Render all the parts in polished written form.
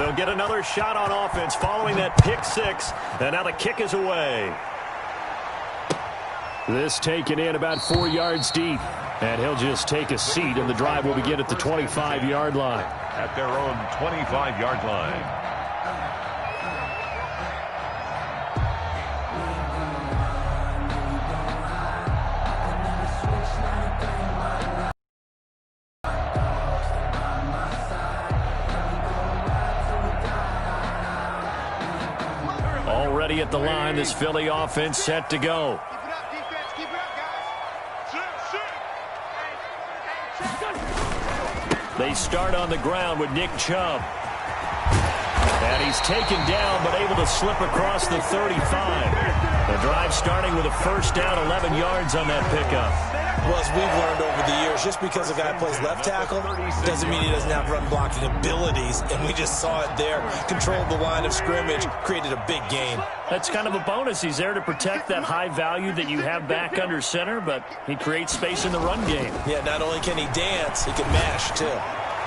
they'll get another shot on offense following that pick six. And now the kick is away. This taken in about 4 yards deep. And he'll just take a seat, and the drive will begin at the 25-yard line. At their own 25-yard line. Already at the line, this Philly offense set to go. They start on the ground with Nick Chubb. And he's taken down, but able to slip across the 35. The drive starting with a first down, 11 yards on that pickup. Well, as we've learned over the years, just because a guy plays left tackle doesn't mean he doesn't have run-blocking abilities. And we just saw it there. Controlled the line of scrimmage, created a big gain. That's kind of a bonus. He's there to protect that high value that you have back under center, but he creates space in the run game. Yeah, not only can he dance, he can mash, too.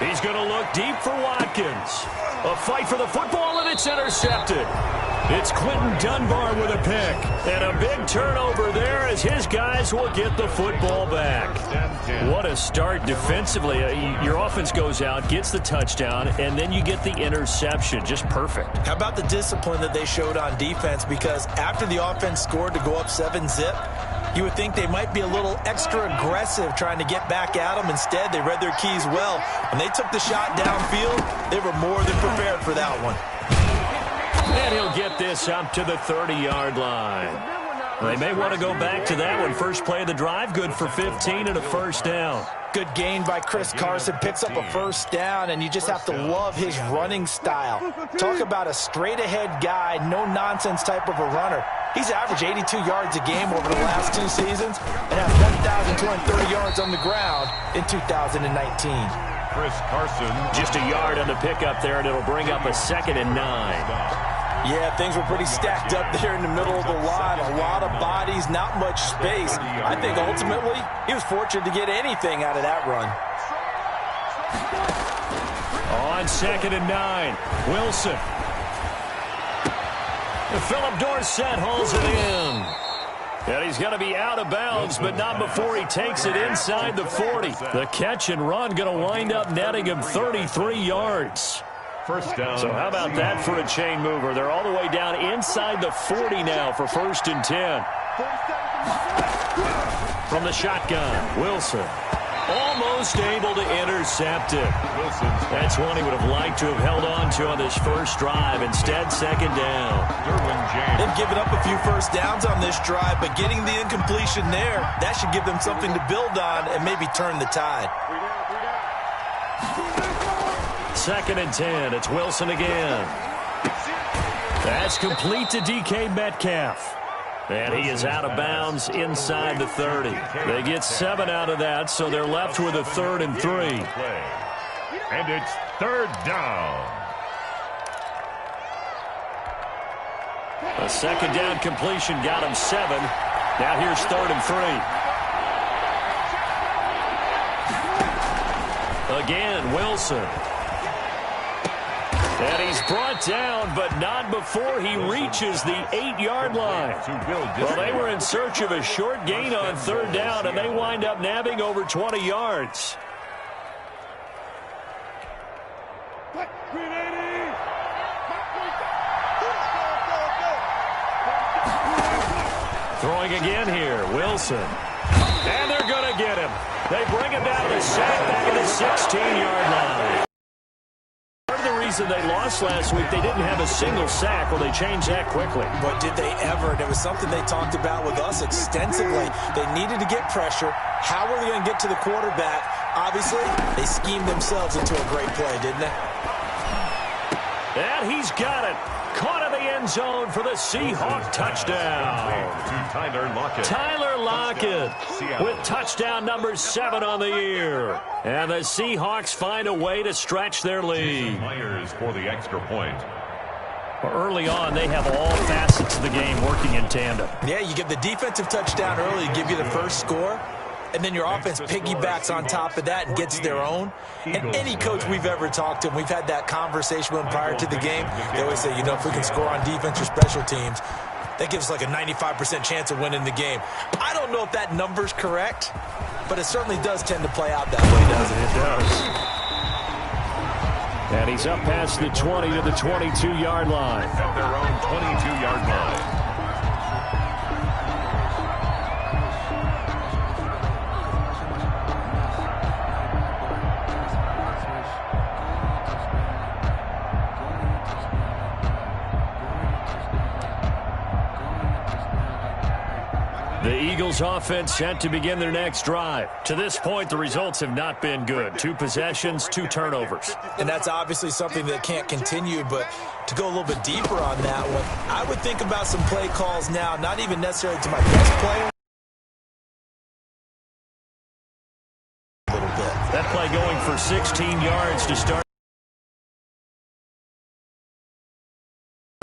He's going to look deep for Watkins. A fight for the football, and it's intercepted. It's Quentin Dunbar with a pick. And a big turnover there as his guys will get the football back. What a start defensively. Your offense goes out, gets the touchdown, and then you get the interception. Just perfect. How about the discipline that they showed on defense? Because after the offense scored to go up 7-zip, you would think they might be a little extra aggressive trying to get back at them. Instead, they read their keys well. When they took the shot downfield, they were more than prepared for that one. And he'll get this up to the 30-yard line. They may want to go back to that one. First play of the drive, good for 15 and a first down. Good gain by Chris Carson. Picks up a first down, and you just have to love his running style. Talk about a straight-ahead guy, no-nonsense type of a runner. He's averaged 82 yards a game over the last 2 seasons and has 1,230 yards on the ground in 2019. Chris Carson. Just a yard on the pickup there, and it'll bring up a 2nd and 9. Yeah, things were pretty stacked up there in the middle of the line. A lot of bodies, not much space. I think ultimately he was fortunate to get anything out of that run. On 2nd and 9, Wilson. Philip Dorsett hauls it in. And he's going to be out of bounds, but not before he takes it inside the 40. The catch and run going to wind up netting him 33 yards. First down. So how about that for a chain mover? They're all the way down inside the 40 now for 1st and 10. From the shotgun, Wilson. Almost able to intercept it. That's one he would have liked to have held on to on this first drive. Instead, 2nd down. They've given up a few first downs on this drive, but getting the incompletion there, that should give them something to build on and maybe turn the tide. 2nd and 10. It's Wilson again. That's complete to DK Metcalf. And he is out of bounds inside the 30. They get 7 out of that, so they're left with a 3rd and 3. And it's 3rd down. A 2nd down completion got him 7. Now here's 3rd and 3. Again, Wilson. And he's brought down, but not before he reaches the 8-yard line. Well, they were in search of a short gain on 3rd down, and they wind up nabbing over 20 yards. Throwing again here, Wilson. And they're going to get him. They bring him down to the sack back at the 16-yard line. Reason they lost last week, they didn't have a single sack. Well, they changed that quickly. But did they ever? And it was something they talked about with us extensively. They needed to get pressure. How were they going to get to the quarterback? Obviously, they schemed themselves into a great play, didn't they? And he's got it. Caught in the end zone for the Seahawk touchdown. Tyler Lockett with touchdown number 7 on the year. And the Seahawks find a way to stretch their lead. Myers for the extra point. Well, early on, they have all facets of the game working in tandem. Yeah, you get the defensive touchdown early, give you the first score. and then your offense piggybacks on top of that and gets their own. And any coach we've ever talked to, and we've had that conversation with them prior to the game, they always say, you know, if we can score on defense or special teams, that gives us like a 95% chance of winning the game. I don't know if that number's correct, but it certainly does tend to play out that way, doesn't it? It does. And he's up past the 20 to the 22-yard line. At their own 22-yard line. The Eagles offense set to begin their next drive. To this point, the results have not been good. 2 possessions, 2 turnovers. And that's obviously something that can't continue, but to go a little bit deeper on that one, I would think about some play calls now, not even necessarily to my best player. A little bit. That play going for 16 yards to start.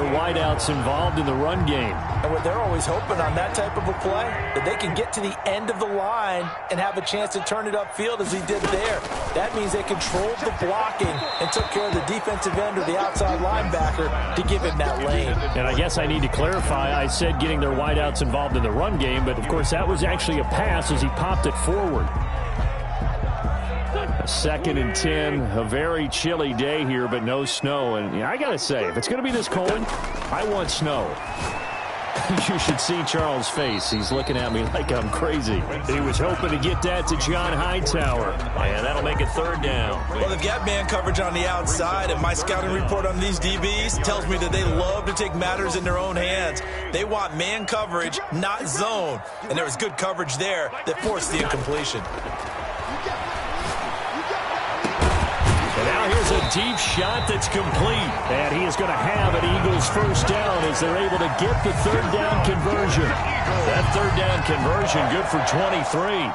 Wideouts involved in the run game. And what they're always hoping on that type of a play, that they can get to the end of the line and have a chance to turn it upfield as he did there. That means they controlled the blocking and took care of the defensive end or the outside linebacker to give him that lane. And I guess I need to clarify, I said getting their wideouts involved in the run game, but of course that was actually a pass as he popped it forward. 2nd and 10, a very chilly day here, but no snow. And I got to say, if it's going to be this cold, I want snow. You should see Charles' face. He's looking at me like I'm crazy. He was hoping to get that to John Hightower, and that'll make it 3rd down. Well, they've got man coverage on the outside, and my scouting report on these DBs tells me that they love to take matters in their own hands. They want man coverage, not zone. And there was good coverage there that forced the incompletion. And now here's a deep shot that's complete. And he is going to have an Eagles 1st down as they're able to get the 3rd down conversion. That 3rd down conversion good for 23.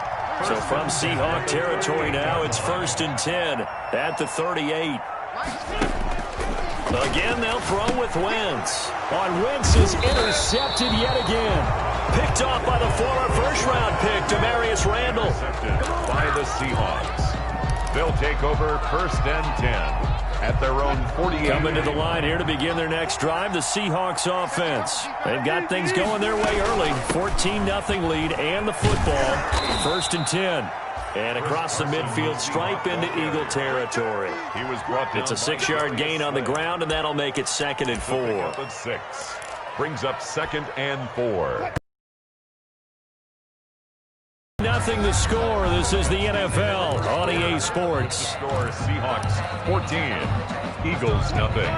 So from Seahawk territory now, it's 1st and 10 at the 38. Again, they'll throw with Wentz. Wentz is intercepted yet again. Picked off by the former first-round pick, Demarius Randall. By the Seahawks. They'll take over 1st and 10 at their own 48. Coming to the line here to begin their next drive, the Seahawks offense. They've got things going their way early. 14-0 lead and the football. 1st and 10. And across the midfield stripe into Eagle territory. He was brought down. It's a 6-yard gain on the ground, and that'll make it 2nd and 4. 6. Brings up 2nd and 4. Nothing to score. This is the NFL on EA Sports. Score Seahawks 14. Eagles nothing.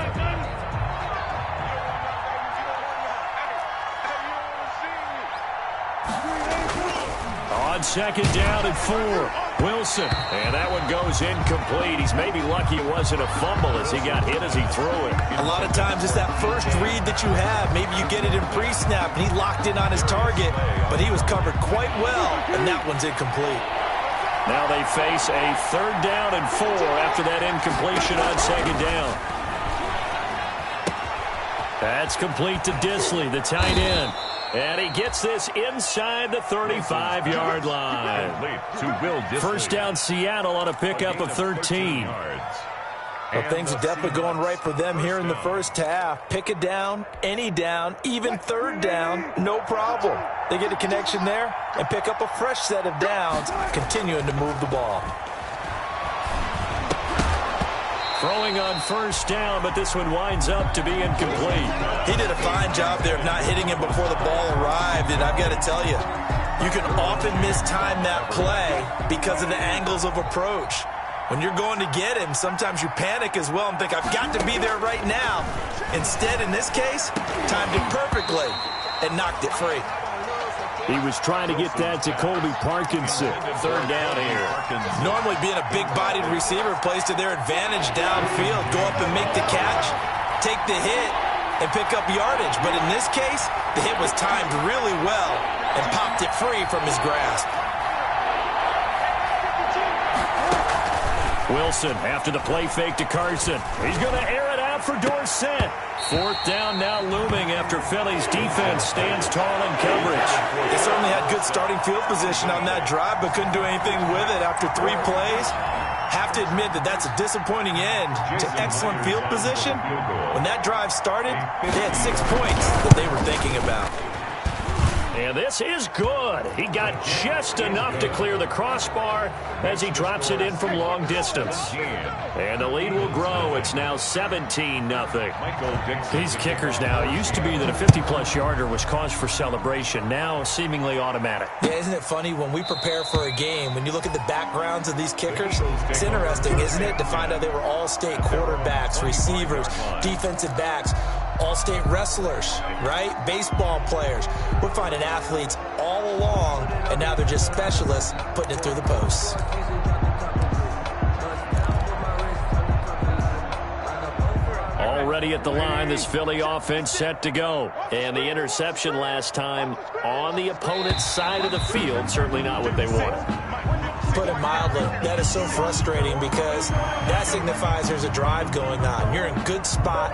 On 2nd down and 4. Wilson. And that one goes incomplete. He's maybe lucky it wasn't a fumble as he got hit as he threw it. A lot of times it's that first read that you have. Maybe you get it in pre-snap and he locked in on his target, but he was covered quite well, and that one's incomplete. Now they face a 3rd down and 4 after that incompletion on 2nd down. That's complete to Disley, the tight end. And he gets this inside the 35-yard line. To Will Disley. 1st down Seattle on a pickup of 13. Well, things are definitely going right for them here in the first half. Pick a down, any down, even 3rd down, no problem. They get a connection there and pick up a fresh set of downs, continuing to move the ball. Throwing on 1st down, but this one winds up to be incomplete. He did a fine job there of not hitting him before the ball arrived, and I've got to tell you, you can often mistime that play because of the angles of approach. When you're going to get him, sometimes you panic as well and think, I've got to be there right now. Instead, in this case, timed it perfectly and knocked it free. He was trying to get that to Colby Parkinson. 3rd down here. Normally being a big-bodied receiver plays to their advantage downfield. Go up and make the catch, take the hit, and pick up yardage. But in this case, the hit was timed really well and popped it free from his grasp. Wilson after the play fake to Carson. He's going to air it out out for Dorsett. Fourth down now looming after Philly's defense stands tall in coverage. They certainly had good starting field position on that drive, but couldn't do anything with it after 3 plays. Have to admit that that's a disappointing end to excellent field position. When that drive started, they had 6 points that they were thinking about. And this is good. He got just enough to clear the crossbar as he drops it in from long distance. And the lead will grow. It's now 17-0. These kickers now, it used to be that a 50-plus yarder was cause for celebration. Now seemingly automatic. Yeah, isn't it funny when we prepare for a game, when you look at the backgrounds of these kickers, it's interesting, isn't it, to find out they were all-state quarterbacks, receivers, defensive backs, all-state wrestlers, right? Baseball players. We're finding athletes all along, and now they're just specialists putting it through the posts. Already at the line, this Philly offense set to go. And the interception last time on the opponent's side of the field, certainly not what they wanted. Put it mildly, that is so frustrating because that signifies there's a drive going on. You're in good spot,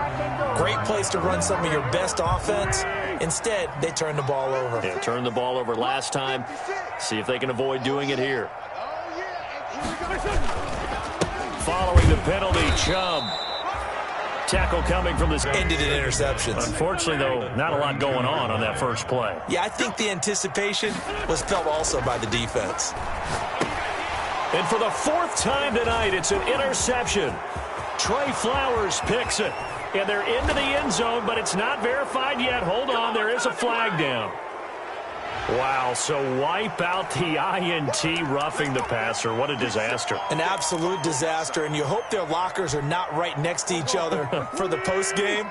great place to run some of your best offense. Instead, they turn the ball over. Yeah, turned the ball over last time. See if they can avoid doing it here. Following the penalty, Chubb. Tackle coming from this. Ended in interceptions. Unfortunately, though, not a lot going on that first play. Yeah, I think the anticipation was felt also by the defense. And for the 4th time tonight, it's an interception. Trey Flowers picks it. And they're into the end zone, but it's not verified yet. Hold on, there is a flag down. Wow, so wipe out the INT, roughing the passer. What a disaster. An absolute disaster, and you hope their lockers are not right next to each other for the postgame.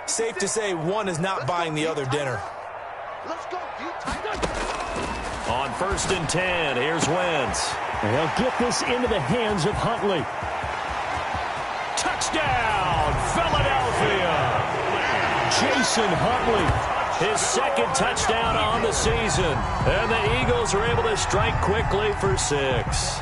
Safe to say one is not buying the other dinner. On 1st and 10, here's Wentz. They'll get this into the hands of Huntley. Touchdown, Philadelphia. Jason Huntley, his 2nd touchdown on the season. And the Eagles are able to strike quickly for 6.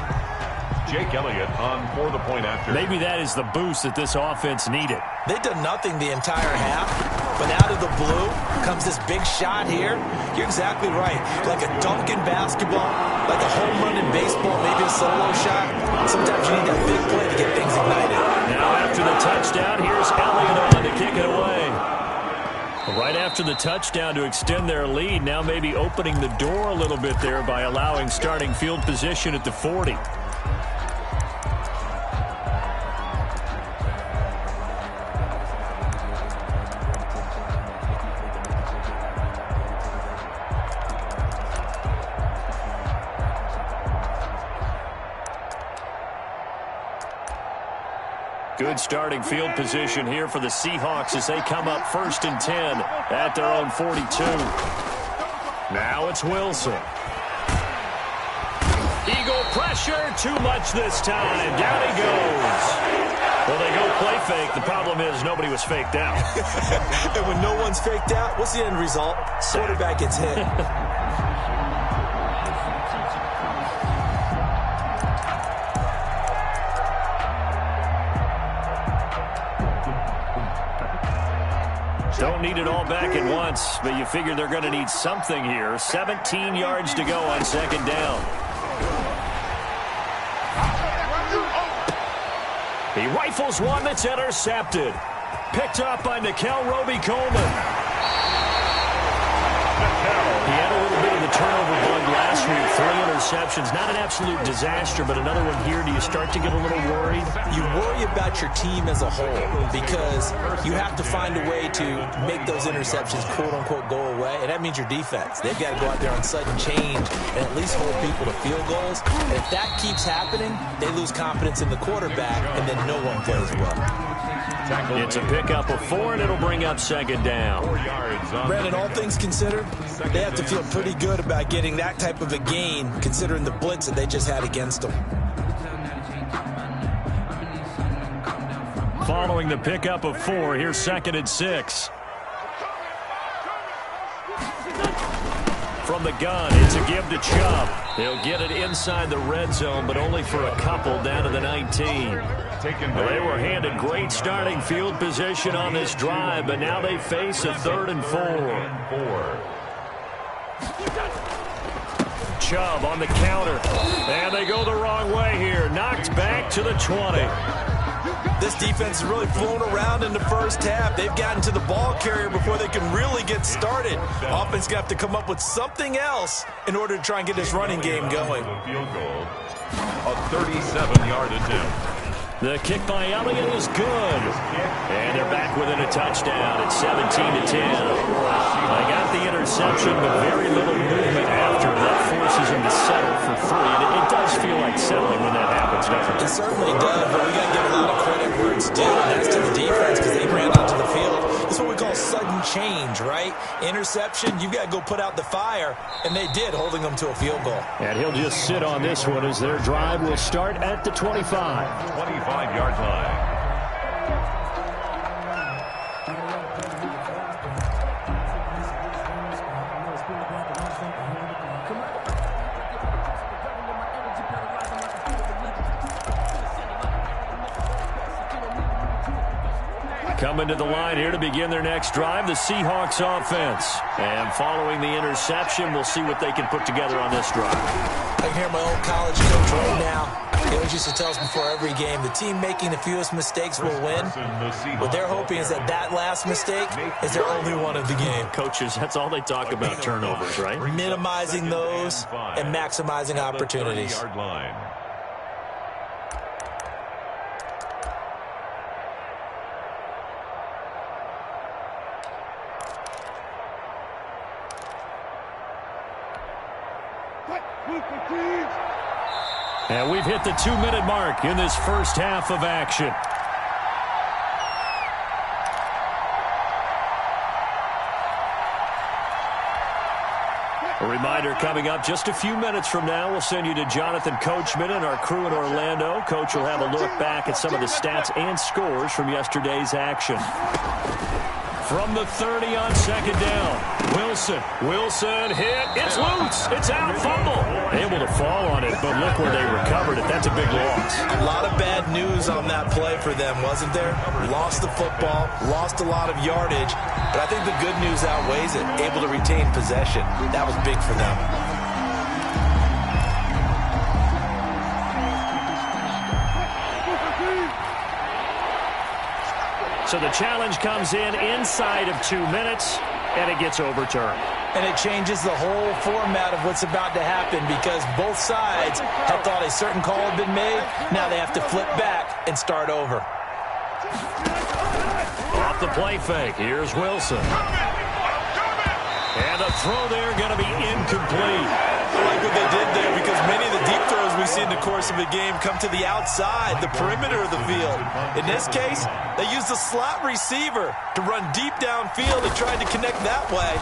Jake Elliott on for the point after. Maybe that is the boost that this offense needed. They've done nothing the entire half, but out of the blue comes this big shot here. You're exactly right. Like a dunk in basketball, like a home run in baseball, maybe a solo shot. Sometimes you need that big play to get things ignited. Now after the touchdown, here's Elliott on to kick it away. Right after the touchdown to extend their lead, now maybe opening the door a little bit there by allowing starting field position at the 40. Good starting field position here for the Seahawks as they come up 1st and 10 at their own 42. Now it's Wilson. Eagle pressure, too much this time. Down he goes. Well, they go play fake. The problem is nobody was faked out. And when no one's faked out, what's the end result? Quarterback gets hit. Don't need it all back at once, but you figure they're going to need something here. 17 yards to go on 2nd down. He rifles one that's intercepted. Picked up by Nickel Roby-Coleman. He had a little bit of the turnover bug last week. 3 interceptions. Not an absolute disaster, but another one here. Do you start to get a little worried? You worry about your team as a whole because you have to find a way to make those interceptions, quote-unquote, go away, and that means your defense. They've got to go out there on sudden change and at least hold people to field goals. And if that keeps happening, they lose confidence in the quarterback, and then no one plays well. It's a pickup of 4, and it'll bring up 2nd down. Brandon, all things considered, they have to feel pretty good about getting that type of a gain, considering the blitz that they just had against them. Following the pickup of 4, here's 2nd and 6. From the gun, it's a give to Chubb. He'll get it inside the red zone, but only for a couple down to the 19. taken Well, by they were handed great starting field position on this drive, but now they face a 3rd and 4. Chubb on the counter, and they go the wrong way here. Knocked back to the 20. This defense has really flown around in the first half. They've gotten to the ball carrier before they can really get started. Offense going to have to come up with something else in order to try and get this running game going. Field goal, a 37-yard attempt. The kick by Elliott is good. And they're back within a touchdown at 17-10. They got the interception, but very little movement after. That forces them to settle for 3. And it does feel like settling when that happens, doesn't it? It certainly does, but we got to give a lot of credit where it's due, and that's to the defense because they ran onto the field. That's what we call sudden change, right? Interception, you've got to go put out the fire, and they did, holding them to a field goal. And he'll just sit on this one as their drive will start at the 25. 25-yard line. Coming to the line here to begin their next drive, the Seahawks offense. And following the interception, we'll see what they can put together on this drive. I can hear my old college coach right now. He always used to tell us before every game, the team making the fewest mistakes will win. What they're hoping is that that last mistake is their only one of the game. Coaches, that's all they talk about, turnovers, right? Minimizing those and maximizing opportunities. And we've hit the 2-minute mark in this first half of action. A reminder coming up just a few minutes from now, we'll send you to Jonathan Coachman and our crew in Orlando. Coach will have a look back at some of the stats and scores from yesterday's action. From the 30 on second down. Wilson hit. It's loose. It's out. Fumble. Able to fall on it, but look where they recovered it. That's a big loss. A lot of bad news on that play for them, wasn't there? Lost the football, lost a lot of yardage, but I think the good news outweighs it. Able to retain possession. That was big for them. So the challenge comes in inside of 2 minutes, and it gets overturned. And it changes the whole format of what's about to happen because both sides had thought a certain call had been made. Now they have to flip back and start over. Off the play fake. Here's Wilson. And the throw there going to be incomplete. I like what they did there because many of the deep throws we see in the course of a game come to the outside, the perimeter of the field. In this case, they used a slot receiver to run deep downfield and tried to connect that way.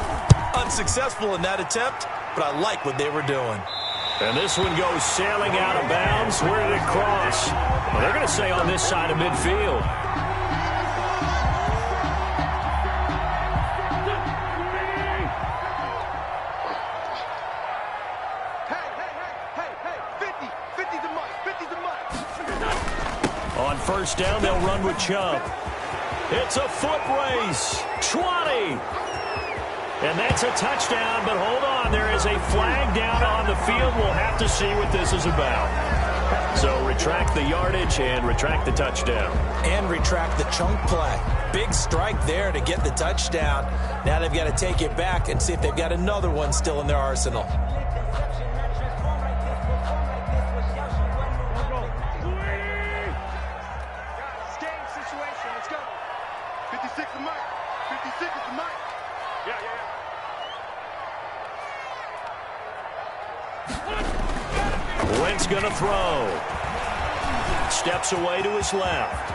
Unsuccessful in that attempt, but I like what they were doing. And this one goes sailing out of bounds. Where did it cross? Well, they're going to say on this side of midfield. On first down, they'll run with Chubb. It's a foot race. 20. And that's a touchdown, but hold on. There is a flag down on the field. We'll have to see what this is about. So retract the yardage and retract the touchdown. And retract the chunk play. Big strike there to get the touchdown. Now they've got to take it back and see if they've got another one still in their arsenal. Wentz going to throw. Steps away to his left.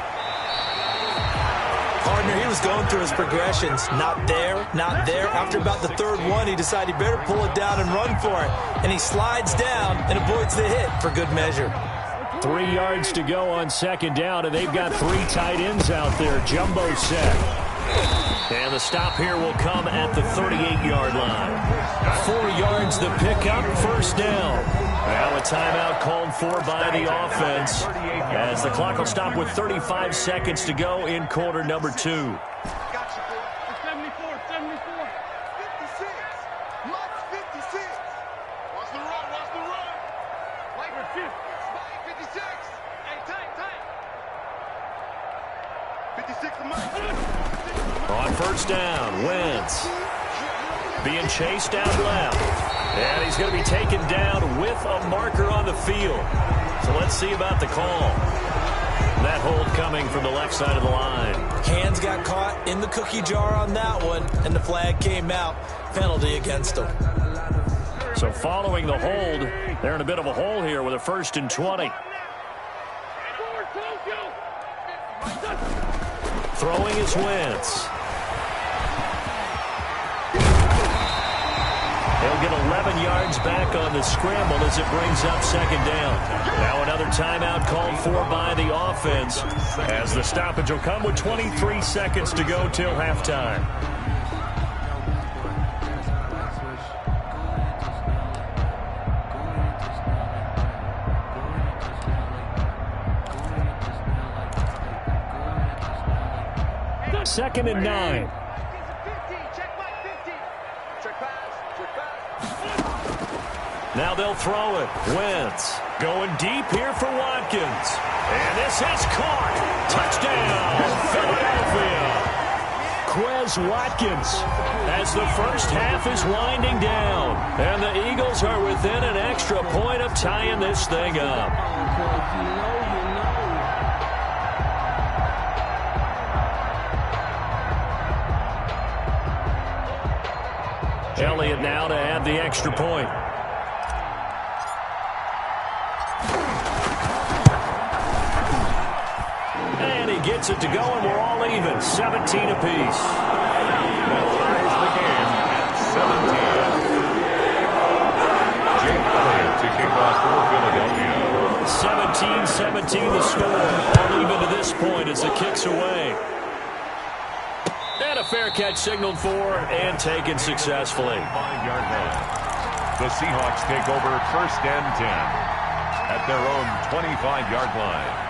Partner, he was going through his progressions. Not there, not there. After about the third one, he decided he better pull it down and run for it. And he slides down and avoids the hit for good measure. 3 yards to go on second down, and they've got 3 tight ends out there. Jumbo set. And the stop here will come at the 38-yard line. 4 yards the pickup, first down. Now a timeout called for by the offense as the clock will stop with 35 seconds to go in quarter number 2. 74, 74. 56. Lux 56. Watch the run, watch the run. Wait for 50. Spike 56. Hey, tight. 56 to Mike. On first down, Wentz being chased down left. And he's going to be taken down with a marker on the field. So let's see about the call. That hold coming from the left side of the line. Hands got caught in the cookie jar on that one, and the flag came out. Penalty against him. So following the hold, they're in a bit of a hole here with a 1st and 20. Throwing is Wentz. He'll get 11 yards back on the scramble as it brings up 2nd down. Now another timeout called for by the offense as the stoppage will come with 23 seconds to go till halftime. Second and 9. Now they'll throw it. Wentz going deep here for Watkins. And this is caught. Touchdown, Philadelphia. Quez Watkins as the first half is winding down. And the Eagles are within an extra point of tying this thing up. Elliott now to add the extra point. And he gets it to go, and we're all even. 17 apiece. That ties the game at 17. Jake Elliott to kick off for Philadelphia. 17-17 the score. All even to this point as the kick's away. And a fair catch signaled for and taken successfully. 5-yard line. The Seahawks take over 1st and 10 at their own 25-yard line.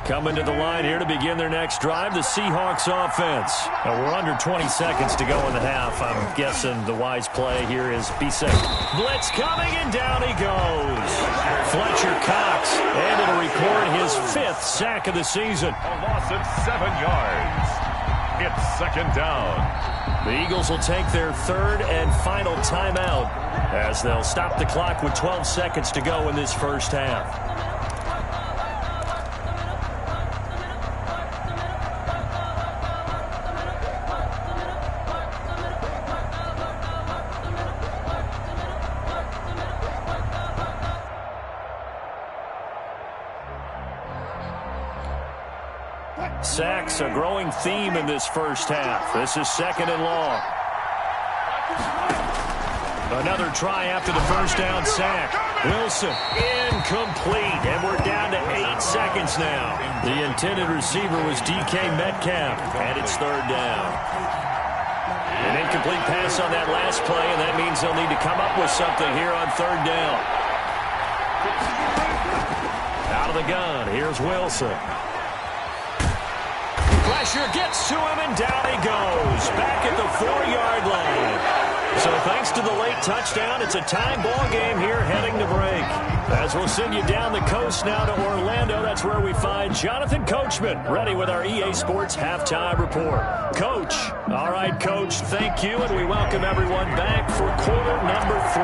Coming to the line here to begin their next drive, the Seahawks offense. Now we're under 20 seconds to go in the half. I'm guessing the wise play here is be safe. Blitz coming, and down he goes. Fletcher Cox, and it'll record his 5th sack of the season. A loss of 7 yards. It's 2nd down. The Eagles will take their 3rd and final timeout as they'll stop the clock with 12 seconds to go in this first half. Sacks, a growing theme in this first half. This is 2nd and long. Another try after the first down sack. Wilson, incomplete, and we're down to 8 seconds now. The intended receiver was DK Metcalf, and it's 3rd down. An incomplete pass on that last play, and that means they'll need to come up with something here on 3rd down. Out of the gun, here's Wilson. Pressure gets to him, and down he goes. Back at the 4-yard line. So thanks to the late touchdown, it's a time ball game here heading to break. As we'll send you down the coast now to Orlando, that's where we find Jonathan Coachman, ready with our EA Sports Halftime Report. Coach. All right, Coach, thank you, and we welcome everyone back for quarter number 3.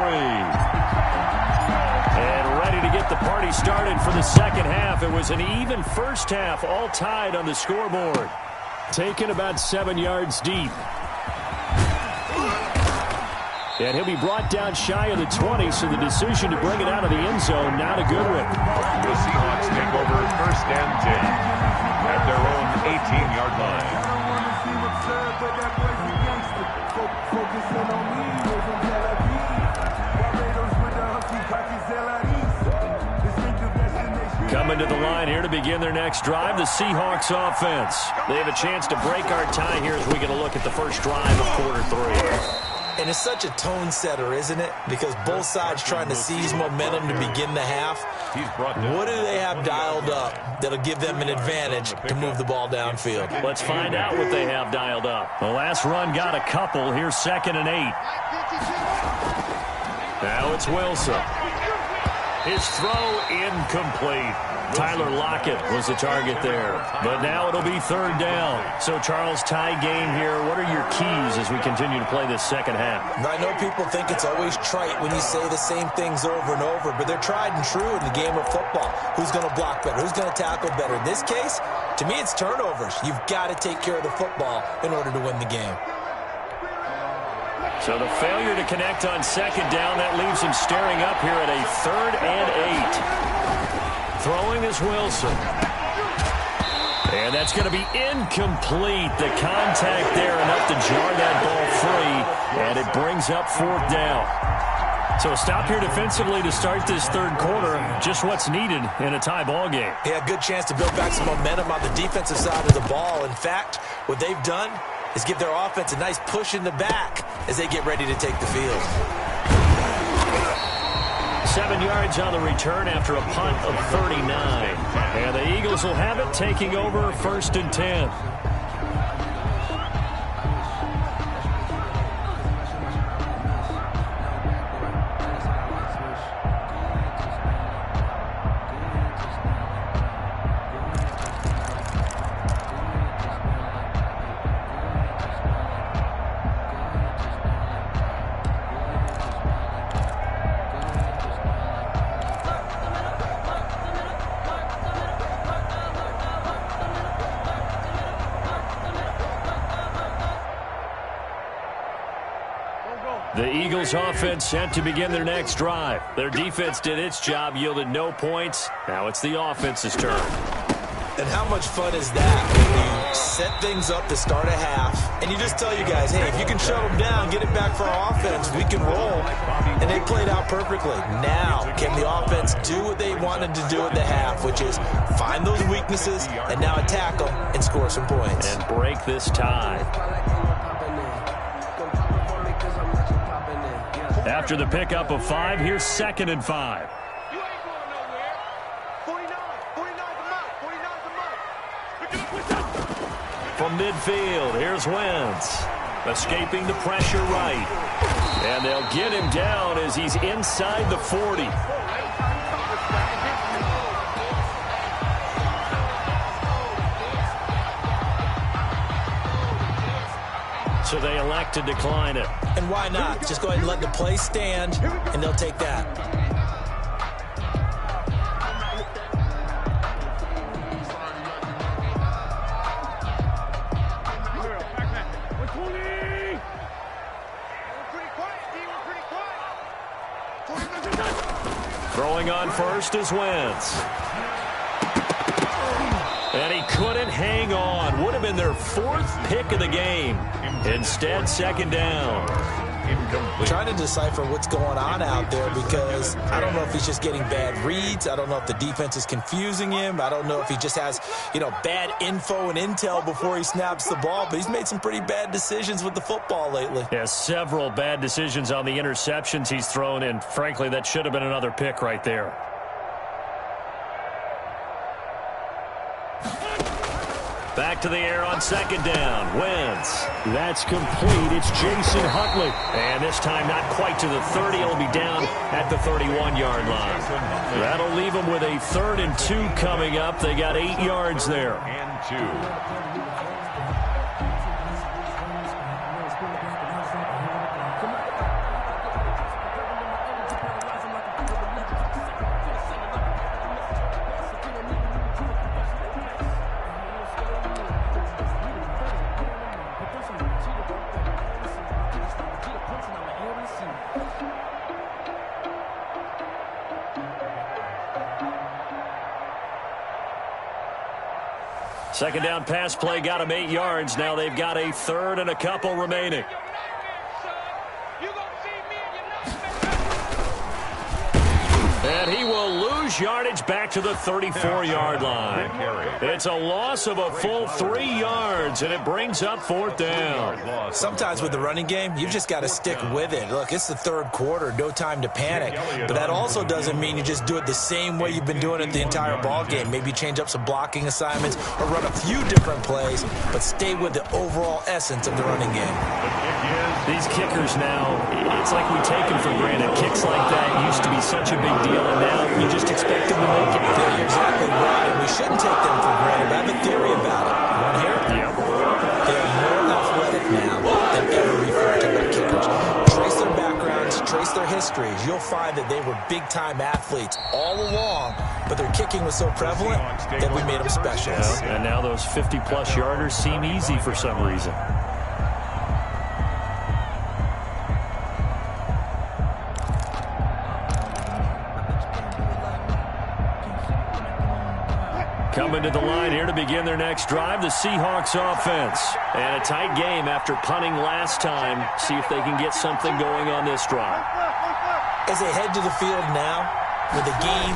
And ready to get the party started for the second half. It was an even first half, all tied on the scoreboard. Taken about 7 yards deep. And he'll be brought down shy of the 20, so the decision to bring it out of the end zone now to Goodwin. The Seahawks take over 1st and 10 at their own 18-yard line. Coming to the line here to begin their next drive, the Seahawks offense. They have a chance to break our tie here as we get a look at the first drive of quarter 3. And it's such a tone setter, isn't it? Because both sides trying to seize momentum to begin the half. What do they have dialed up that'll give them an advantage to move the ball downfield? Let's find out what they have dialed up. The last run got a couple. Here's 2nd and 8. Now it's Wilson. His throw incomplete. Tyler Lockett was the target there. But now it'll be 3rd down. So, Charles, tie game here. What are your keys as we continue to play this second half? I know people think it's always trite when you say the same things over and over, but they're tried and true in the game of football. Who's going to block better? Who's going to tackle better? In this case, to me, it's turnovers. You've got to take care of the football in order to win the game. So the failure to connect on 2nd down, that leaves him staring up here at a 3rd and 8. Throwing is Wilson. And that's going to be incomplete. The contact there enough to jar that ball free, and it brings up 4th down. So a stop here defensively to start this 3rd quarter. Just what's needed in a tie ball game. Yeah, good chance to build back some momentum on the defensive side of the ball. In fact, what they've done is give their offense a nice push in the back as they get ready to take the field. 7 yards on the return after a punt of 39. And the Eagles will have it, taking over 1st and 10. The Eagles offense set to begin their next drive. Their defense did its job, yielded no points. Now it's the offense's turn. And how much fun is that when you set things up to start a half, and you just tell you guys, hey, if you can shut them down, get it back for our offense, we can roll. And they played out perfectly. Now, can the offense do what they wanted to do at the half, which is find those weaknesses and now attack them and score some points. And break this tie. After the pickup of 5, here's 2nd and 5. You ain't going nowhere. 49 From midfield, here's Wentz. Escaping the pressure right. And they'll get him down as he's inside the 40. So they elect to decline it. And why not? Just go ahead and let the play stand, and they'll take that. Throwing on first is Wentz. And he couldn't hang on. Would have been their 4th pick of the game. Instead, 2nd down. Incomplete. Trying to decipher what's going on out there because I don't know if he's just getting bad reads. I don't know if the defense is confusing him. I don't know if he just has, bad info and intel before he snaps the ball. But he's made some pretty bad decisions with the football lately. Yeah, several bad decisions on the interceptions he's thrown, and frankly, that should have been another pick right there. Back to the air on 2nd down. Wentz. That's complete. It's Jason Huntley. And this time not quite to the 30. It'll be down at the 31-yard line. That'll leave them with a 3rd and 2 coming up. They got 8 yards there. And 2. Second down pass play got him 8 yards. Now they've got a 3rd and a couple remaining. And he will lose lose yardage back to the 34-yard line. It's a loss of a full 3 yards, and it brings up 4th down. Sometimes with the running game, you've just got to stick with it. Look, it's the 3rd quarter, no time to panic. But that also doesn't mean you just do it the same way you've been doing it the entire ball game. Maybe change up some blocking assignments or run a few different plays, but stay with the overall essence of the running game. These kickers now, it's like we take them for granted. Kicks like that used to be such a big deal, and now you just expect them to make it. You're exactly right, and we shouldn't take them for granted. I have a theory about it. You want to hear it? Yep. They're more athletic now than ever before to the kickers. Trace their backgrounds, trace their histories. You'll find that they were big-time athletes all along, but their kicking was so prevalent that we made them specialists. And now those 50-plus yarders seem easy for some reason. Coming to the line here to begin their next drive, the Seahawks offense. And a tight game after punting last time. See if they can get something going on this drive. As they head to the field now, with the game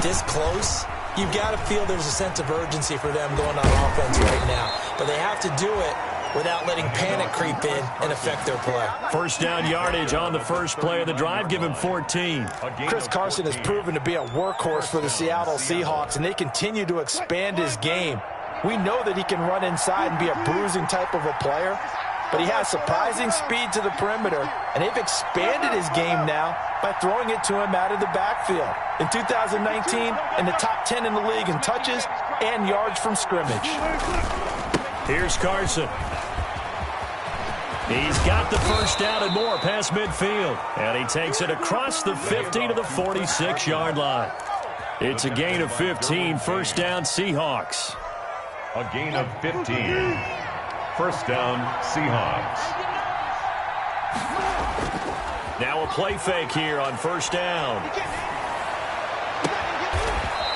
this close, you've got to feel there's a sense of urgency for them going on offense right now. But they have to do it without letting panic creep in and affect their play. First down yardage on the first play of the drive. Give him 14. Chris Carson has proven to be a workhorse for the Seattle Seahawks, and they continue to expand his game. We know that he can run inside and be a bruising type of a player, but he has surprising speed to the perimeter, and they've expanded his game now by throwing it to him out of the backfield. In 2019, in the top 10 in the league in touches and yards from scrimmage. Here's Carson. He's got the first down and more past midfield. And he takes it across the 50 to the 46-yard line. It's a gain of 15. First down, Seahawks. A gain of 15. First down, Seahawks. Now a play fake here on first down.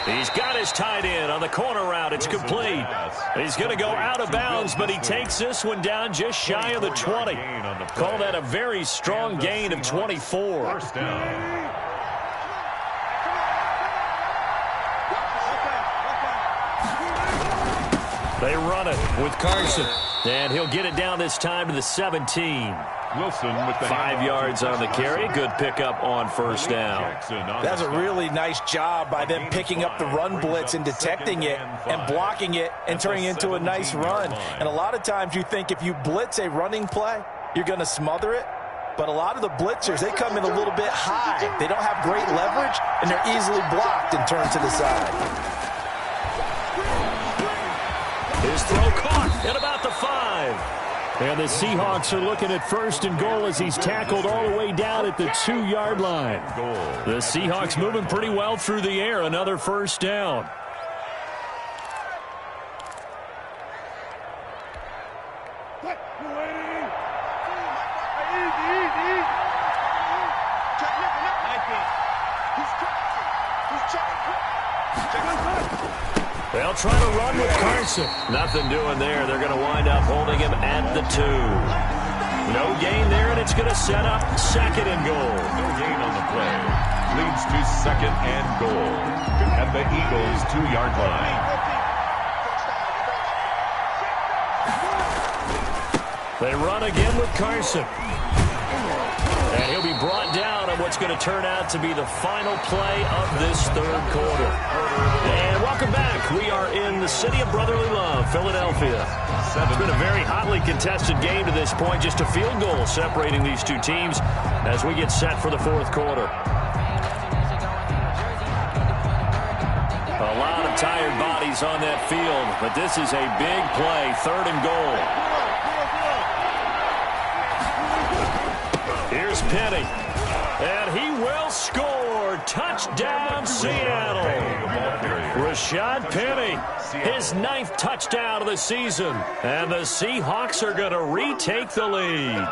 He's got his tight end on the corner route. It's complete. He's going to go out of bounds, but he takes this one down just shy of the 20. Call that a very strong gain of 24. First down. They run it with Carson, and he'll get it down this time to the 17. Wilson with the 5 yards on the carry. Good pickup on first down. That's a really nice job by them picking up the run blitz and detecting it and blocking it and turning it into a nice run. And a lot of times you think if you blitz a running play, you're going to smother it. But a lot of the blitzers, they come in a little bit high. They don't have great leverage, and they're easily blocked and turned to the side. His throw caught at about the 5. And the Seahawks are looking at first and goal as he's tackled all the way down at the 2-yard line. The Seahawks moving pretty well through the air. Another first down. They'll try to run with Carson. Nothing doing there. They're going to wind up holding him at the 2. No gain there, and it's going to set up second and goal. No gain on the play. Leads to second and goal at the Eagles' 2-yard line. They run again with Carson. And he'll be brought down on what's going to turn out to be the final play of this third quarter. And welcome back. We are in the city of brotherly love, Philadelphia. It's been a very hotly contested game to this point. Just a field goal separating these two teams as we get set for the fourth quarter. A lot of tired bodies on that field, but this is a big play, third and goal. Here's Penny, and he will score. Touchdown, Seattle. Rashad Penny, his 9th touchdown of the season, and the Seahawks are going to retake the lead.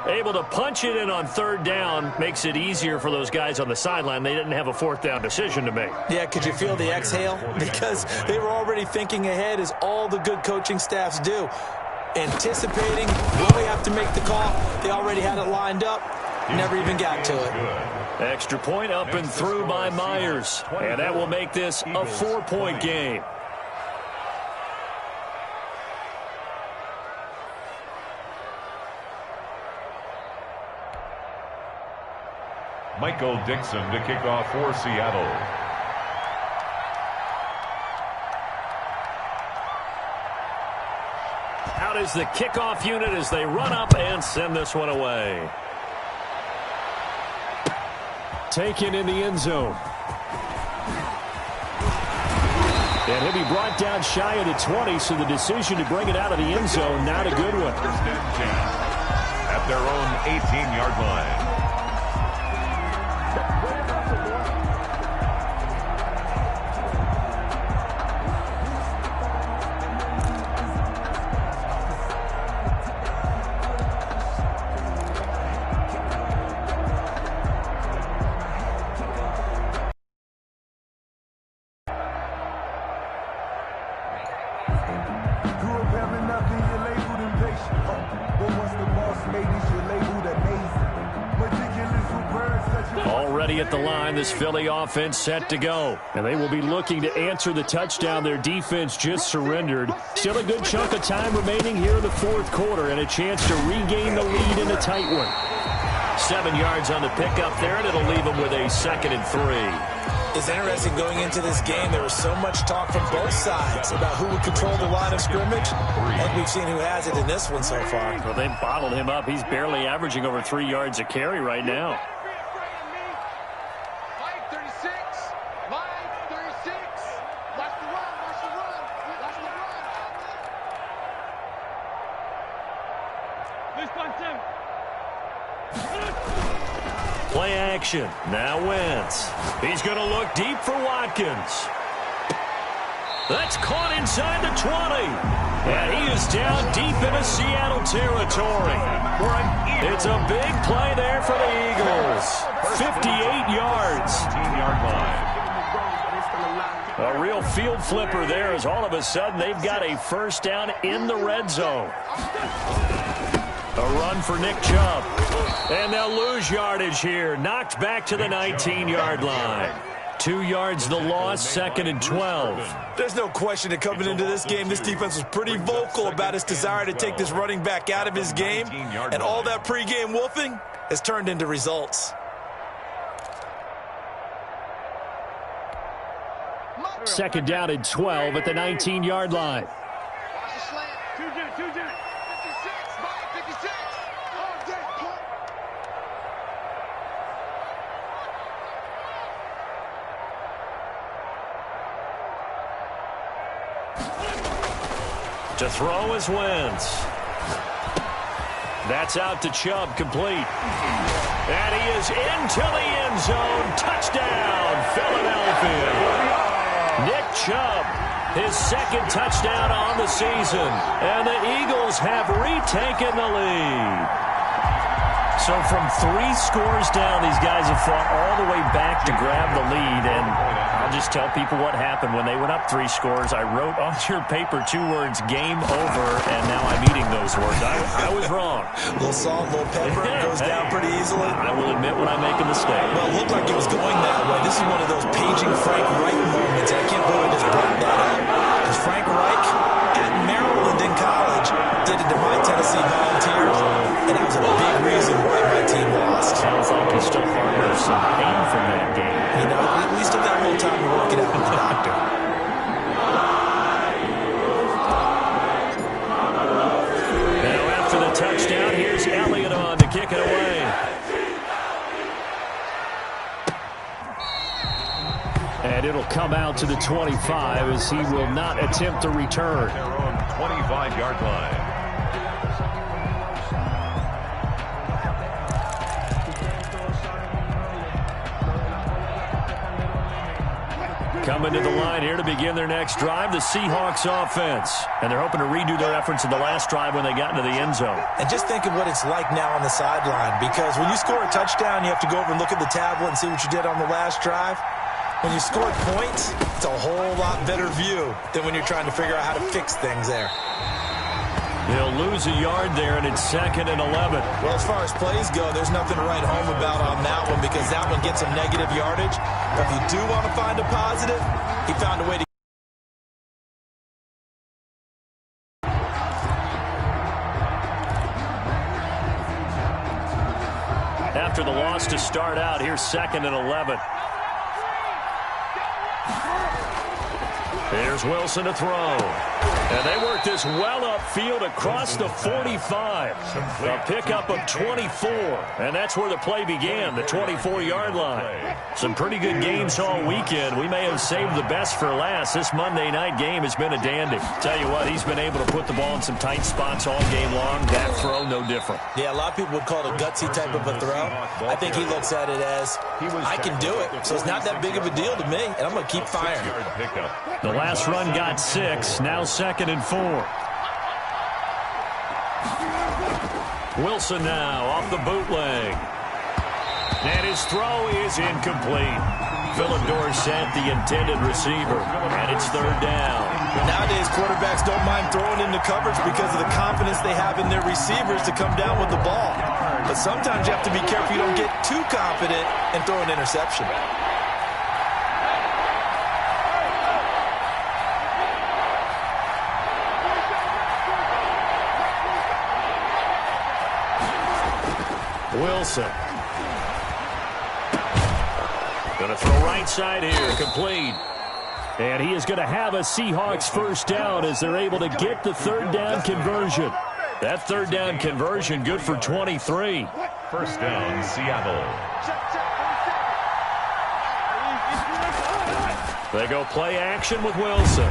Able to punch it in on third down makes it easier for those guys on the sideline. They didn't have a fourth down decision to make. Yeah, could you feel the exhale? Because they were already thinking ahead, as all the good coaching staffs do. Anticipating when we have to make the call. They already had it lined up. Never even got to it. Extra point up and through by Myers. And that will make this a 4-point game. Michael Dixon to kick off for Seattle. Out is the kickoff unit as they run up and send this one away. Taken in the end zone. And he'll be brought down shy of the 20, so the decision to bring it out of the end zone, not a good one. First and 10 at their own 18-yard line. Already at the line, this Philly offense set to go. And they will be looking to answer the touchdown their defense just surrendered. Still a good chunk of time remaining here in the fourth quarter and a chance to regain the lead in a tight one. 7 yards on the pickup there, and it'll leave them with a 2nd and 3. It's interesting going into this game. There was so much talk from both sides about who would control the line of scrimmage. And we've seen who has it in this one so far. Well, they bottled him up. He's barely averaging over 3 yards a carry right now. Play action. Now Wentz. He's going to look deep for Watkins. That's caught inside the 20. And he is down deep into Seattle territory. It's a big play there for the Eagles. 58 yards. 18-yard line. A real field flipper there as all of a sudden they've got a first down in the red zone. A run for Nick Chubb. And they'll lose yardage here. Knocked back to the 19-yard line. 2 yards the loss, 2nd and 12. There's no question that coming into this game, this defense was pretty vocal about its desire to take this running back out of his game. And all that pregame wolfing has turned into results. 2nd down and 12 at the 19-yard line. To throw is Wentz. That's out to Chubb, complete. And he is into the end zone. Touchdown, Philadelphia. Nick Chubb, his 2nd touchdown on the season. And the Eagles have retaken the lead. So from 3 scores down, these guys have fought all the way back to grab the lead. And I'll just tell people what happened when they went up 3 scores. I wrote on your paper 2 words, game over, and now I'm eating those words. I was wrong. A little salt, a little pepper, goes down pretty easily. I will admit when I make a mistake. Well, it looked like it was going that way. This is one of those paging Frank Reich moments. I can't believe I just brought that up. Because Frank Reich, at Maryland in college, did it to my Tennessee Volunteers, and that was a big reason why my team lost. Sounds like you still harbor some pain from that game. You know, we still got a little time to work it out with the doctor. Now after the touchdown, here's Elliott on to kick it away. And it'll come out to the 25 as he will not attempt to return. Their own 25-yard line. Coming to the line here to begin their next drive, the Seahawks offense. And they're hoping to redo their efforts in the last drive when they got into the end zone. And just think of what it's like now on the sideline, because when you score a touchdown, you have to go over and look at the tablet and see what you did on the last drive. When you score points, it's a whole lot better view than when you're trying to figure out how to fix things there. He'll lose a yard there, and it's 2nd and 11. Well, as far as plays go, there's nothing to write home about on that one because that one gets some negative yardage. But if you do want to find a positive, he found a way to. After the loss to start out, here's 2nd and 11. Here's Wilson to throw. And they work this well upfield across the 45. A pickup of 24. And that's where the play began, the 24-yard line. Some pretty good games all weekend. We may have saved the best for last. This Monday night game has been a dandy. Tell you what, he's been able to put the ball in some tight spots all game long. That throw, no different. Yeah, a lot of people would call it a gutsy type of a throw. I think he looks at it as, I can do it. So it's not that big of a deal to me, and I'm going to keep firing. The last run got 6. Now 2nd and 4. Wilson now off the bootleg. And his throw is incomplete. Philip Dorsett, the intended receiver. And it's 3rd down. Nowadays, quarterbacks don't mind throwing into coverage because of the confidence they have in their receivers to come down with the ball. But sometimes you have to be careful you don't get too confident and throw an interception. Wilson. Going to throw right side here, complete. And he is going to have a Seahawks first down as they're able to get the 3rd down conversion. That 3rd down conversion good for 23. First down, Seattle. They go play action with Wilson.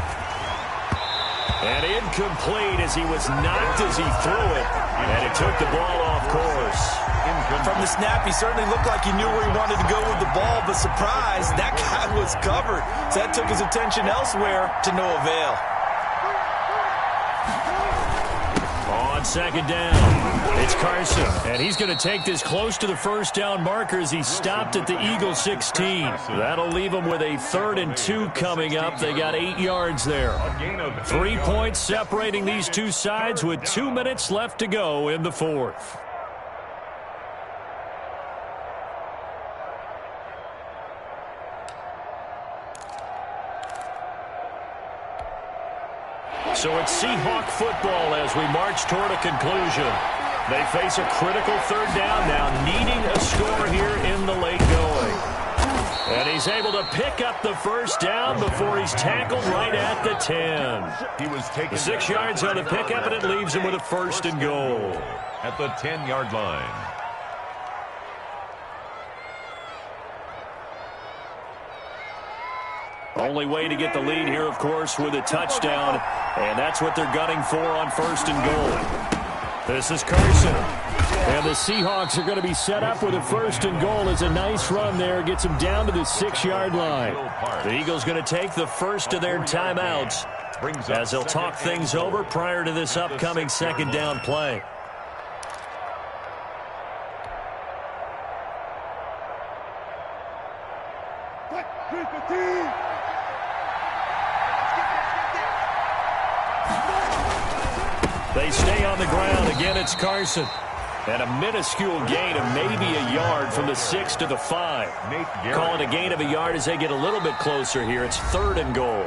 And incomplete as he was knocked as he threw it. And it took the ball off course. From the snap, he certainly looked like he knew where he wanted to go with the ball, but surprise, that guy was covered. So that took his attention elsewhere to no avail. On 2nd down, it's Carson. And he's going to take this close to the first down marker as he stopped at the Eagle 16. That'll leave him with a 3rd and 2 coming up. They got 8 yards there. 3 points separating these two sides with 2 minutes left to go in the 4th. So it's Seahawk football as we march toward a conclusion. They face a critical 3rd down now, needing a score here in the late going. And he's able to pick up the first down before he's tackled right at the 10. He was taken 6 yards on the pickup, and it leaves him with a 1st and goal. at the 10-yard line. Only way to get the lead here, of course, with a touchdown, and that's what they're gunning for on 1st and goal. This is Carson, and the Seahawks are going to be set up with a 1st and goal. As a nice run there, gets them down to the 6-yard line. The Eagles going to take the first of their timeouts as they'll talk things over prior to this upcoming 2nd down play. They stay on the ground. Again, it's Carson. And a minuscule gain of maybe a yard from the 6 to the 5. Call it a gain of a yard as they get a little bit closer here. It's 3rd and goal.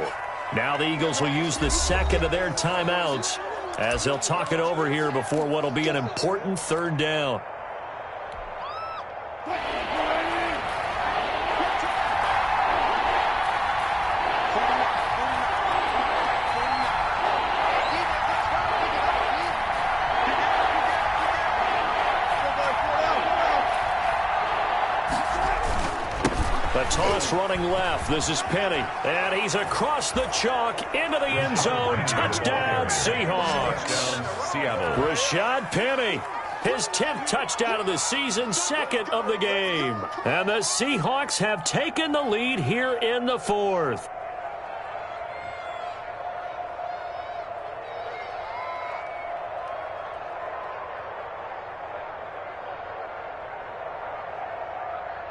Now the Eagles will use the second of their timeouts as they'll talk it over here before what will be an important 3rd down. The toss running left. This is Penny. And he's across the chalk into the end zone. Touchdown, Seahawks. Seattle. Rashad Penny. His 10th touchdown of the season, 2nd of the game. And the Seahawks have taken the lead here in the 4th.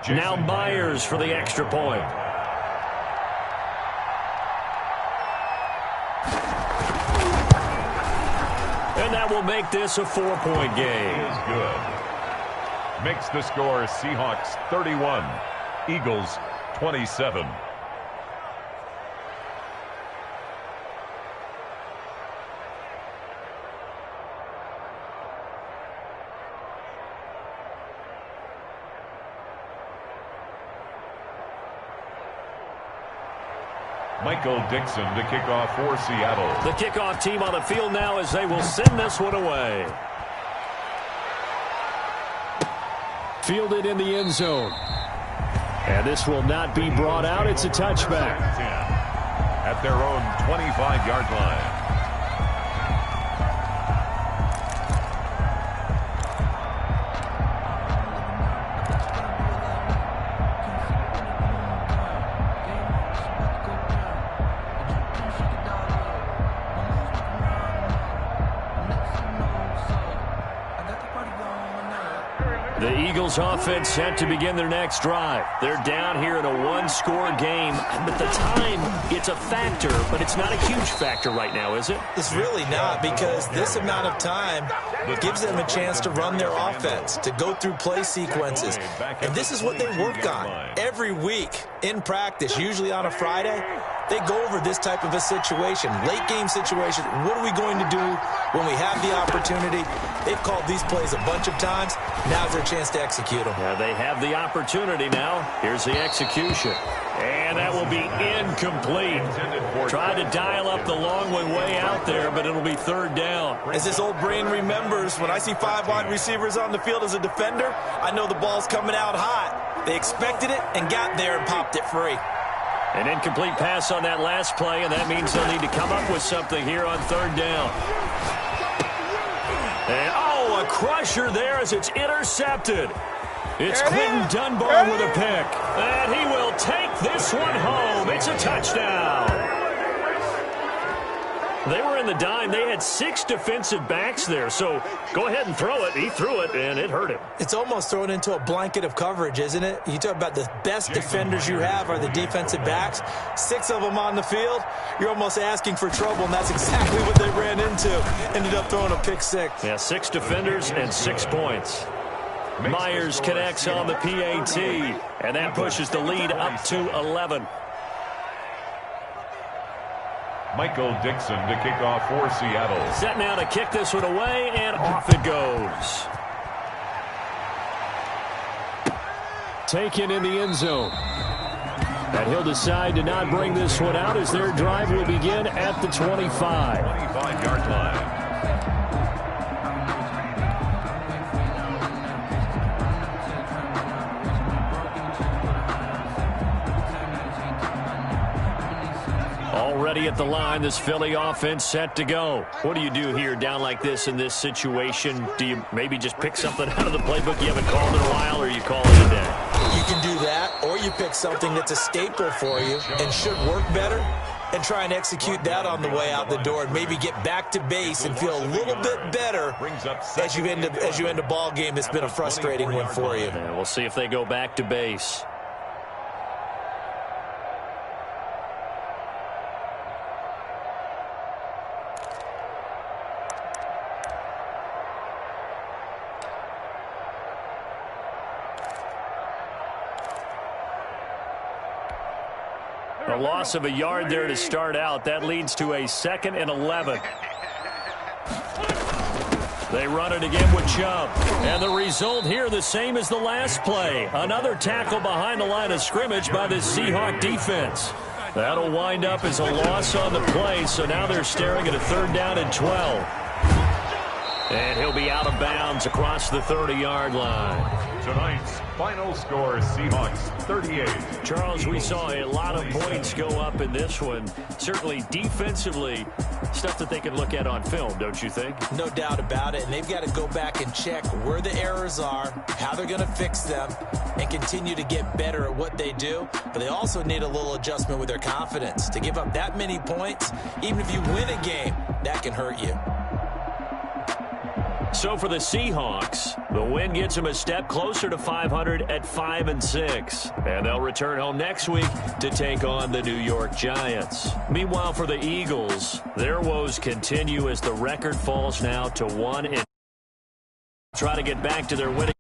Now Myers for the extra point. And that will make this a 4-point game. Is good. Makes the score Seahawks 31, Eagles 27. Michael Dixon to kick off for Seattle. The kickoff team on the field now as they will send this one away. Fielded in the end zone. And this will not be brought out. It's a touchback. At their own 25-yard line. The Eagles offense set to begin their next drive. They're down here in a one-score game. But the time, it's a factor, but it's not a huge factor right now, is it? It's really not, because this amount of time gives them a chance to run their offense, to go through play sequences. And this is what they work on every week in practice, usually on a Friday. They go over this type of a situation, late game situation. What are we going to do when we have the opportunity? They've called these plays a bunch of times. Now's their chance to execute them. Yeah, they have the opportunity now. Here's the execution. And that will be incomplete. Tried to dial up the long one way out there, but it'll be third down. As this old brain remembers, when I see 5 wide receivers on the field as a defender, I know the ball's coming out hot. They expected it and got there and popped it free. An incomplete pass on that last play, and that means they'll need to come up with something here on third down. And, oh, a crusher there as it's intercepted. It's Quinton Dunbar with a pick. And he will take this one home. It's a touchdown. They were in the dime. They had 6 defensive backs there. So go ahead and throw it. He threw it, and it hurt him. It's almost thrown into a blanket of coverage, isn't it? You talk about the best defenders you have are the defensive backs. 6 of them on the field. You're almost asking for trouble, and that's exactly what they ran into. Ended up throwing a pick 6. Yeah, 6 defenders and 6 points. Myers connects on the PAT, and that pushes the lead up to 11. Michael Dixon to kick off for Seattle. Set now to kick this one away, and off it goes. Taken in the end zone. And he'll decide to not bring this one out as their drive will begin at the 25. 25-yard line. Already at the line, this Philly offense set to go. What do you do here down like this in this situation? Do you maybe just pick something out of the playbook you haven't called in a while, or you call it a day? You can do that, or you pick something that's a staple for you and should work better and try and execute that on the way out the door and maybe get back to base and feel a little bit better as you end a ball game that's been a frustrating one for you. Yeah, we'll see if they go back to base. A loss of a yard there to start out. That leads to a 2nd and 11. They run it again with Chubb. And the result here the same as the last play. Another tackle behind the line of scrimmage by the Seahawk defense. That'll wind up as a loss on the play. So now they're staring at a 3rd down and 12. And he'll be out of bounds across the 30-yard line. Tonight's final score, Seahawks 38. Charles, we saw a lot of points go up in this one. Certainly defensively, stuff that they can look at on film, don't you think? No doubt about it. And they've got to go back and check where the errors are, how they're going to fix them, and continue to get better at what they do. But they also need a little adjustment with their confidence. To give up that many points, even if you win a game, that can hurt you. So for the Seahawks, the win gets them a step closer to 500 at 5-6. And they'll return home next week to take on the New York Giants. Meanwhile, for the Eagles, their woes continue as the record falls now to 1 and try to get back to their winning